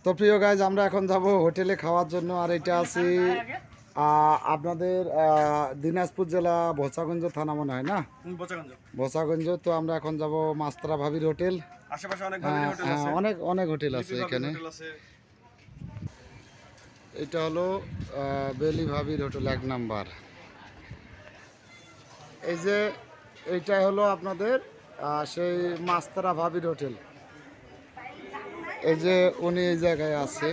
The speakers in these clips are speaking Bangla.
তো প্রিয় গাইজ, আমরা এখন যাব হোটেলে খাওয়ার জন্য। আর এটা আছি আপনাদের দিনাজপুর জেলা ভোসাগঞ্জ থানা মনে হয় না? ভোসাগঞ্জ। তো আমরা এখন যাব মাস্তারা ভাবির হোটেল। অনেক অনেক হোটেল আছে এখানে। এটা হলো বেলি ভাবির হোটেল 1 নাম্বার। এই যে এইটা হলো আপনাদের সেই মাস্তারা ভাবির হোটেল। এই যে উনি এই জায়গায় আছে।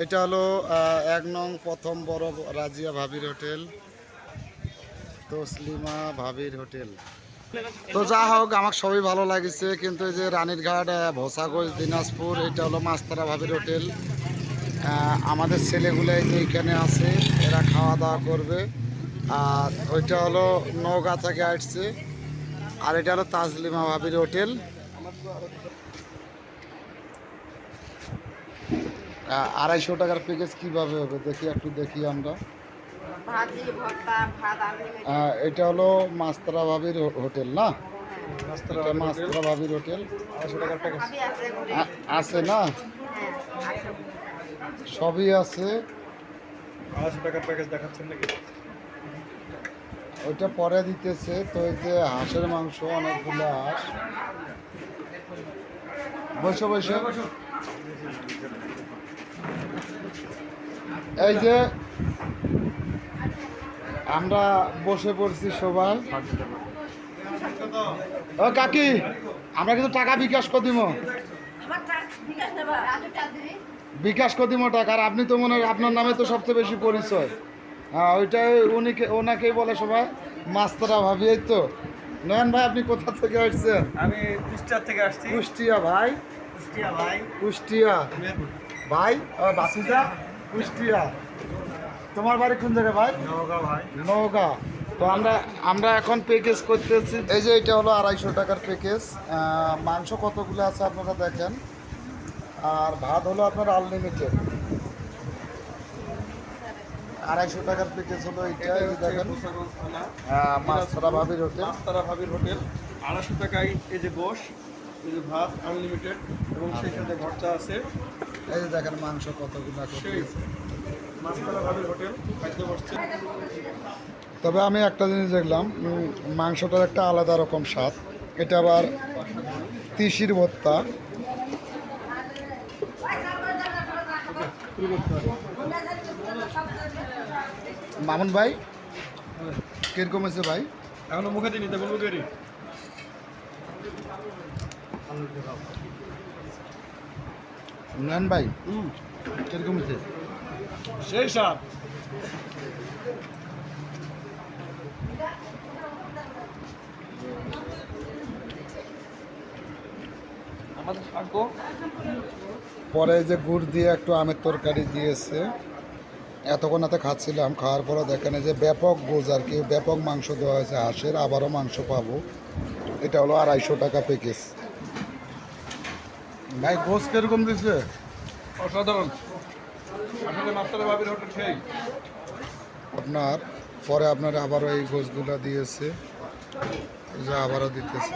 এটা হলো 1 নং প্রথম বড় রাজিয়া ভাবির হোটেল, তসলিমা ভাবির হোটেল। তো যা হোক, আমার সবই ভালো লাগছে। কিন্তু এই যে রানীরঘাট, ভোসাগঞ্জ, দিনাজপুর, এটা হলো মাস্তারা ভাবির হোটেল। আমাদের ছেলেগুলো এই যে এখানে আছে, এরা খাওয়া দাওয়া করবে। আর ওইটা হলো নওগাঁ থেকে আসছে। আর এটা হলো তাসলিমা ভাবির হোটেল। 250 টাকার প্যাকেজ কিভাবে হবে দেখি, একটু দেখি আমরা। এটা হলো মাস্তারা ভাবির হোটেল না? মাস্তারা ভাবির হোটেল 250 টাকার প্যাকেজ আছে না? সবই আছে। 250 টাকার প্যাকেজ দেখাচ্ছেন নাকি? ওইটা পরে দিতেছে। তো এই যে হাঁসের মাংস, অনেকগুলো হাঁস। বসে বসে এই যে আমরা বসে পড়ছি সবাই। ও কাকি, আমরা কিন্তু টাকা বিকাশ করে দিব, বিকাশ করে দিব টাকা। আর আপনি তো মনে হয় আপনার নামে তো সবচেয়ে বেশি পরিচয়। হ্যাঁ, ওইটাই ওনাকেই বলে সবাই মাস্তারা ভাবি। এই তো নয়ন ভাই, আপনি কোথা থেকে আসছেন? আমি কুষ্টিয়া থেকে আসছি। কুষ্টিয়া ভাই? কুষ্টিয়া ভাই। কুষ্টিয়া ভাই, বাসিদা কুষ্টিয়া। তোমার বাড়ি কোন জায়গায় ভাই? নওগাঁ ভাই। নওগাঁ। তো আমরা এখন প্যাকেজ করতেছি। এই যে এটা হলো 250 টাকার প্যাকেজ। মাংস কতগুলো আছে আপনারা দেখেন। আর ভাত হলো আপনার আনলিমিটেড। 250 টাকার প্যাকেজ হলো এইটা। এই দেখেন, মাস্তারা ভাবির হোটেল। মাস্তারা ভাবির হোটেল 250 টাকায় এই যে গোশ, এই যে ভাত আনলিমিটেড, এবং সেই সাথে ভর্তা আছে। এই যে দেখেন মাংস কতগুলো সেই মাস্তারা ভাবির হোটেল খাদ্য বসছে। তবে আমি একটা জিনিস দেখলাম, মাংসটার একটা আলাদা রকম স্বাদ। এটা আবার তিসির ভর্তা। মামুন ভাই, কিরকম হয়েছে ভাই? এখনো মুখে দিই নিতে বলবো কেরি। নয়ন ভাই, কিরকম হয়েছে? সেই সাপ আমাদের ভাগ্য। পরে যে গুড় দিয়ে একটু আমের তরকারি দিয়েছে। এতক্ষণ এত খাচ্ছিলাম, খাওয়ার পরে দেখেন যে ব্যাপক গোজ আর কি, ব্যাপক মাংস দেওয়া হয়েছে হাঁসের। আবারও মাংস পাবো। এটা হলো 250 টাকা প্যাকেজ। ভাই গোস কিরকম দিচ্ছে? অসাধারণ। আসলে মাস্তারা ভাবির হোটেল সেই আপনার পরে আপনার আবারও এই গোসগুলো দিয়েছে, যে আবারও দিতেছে।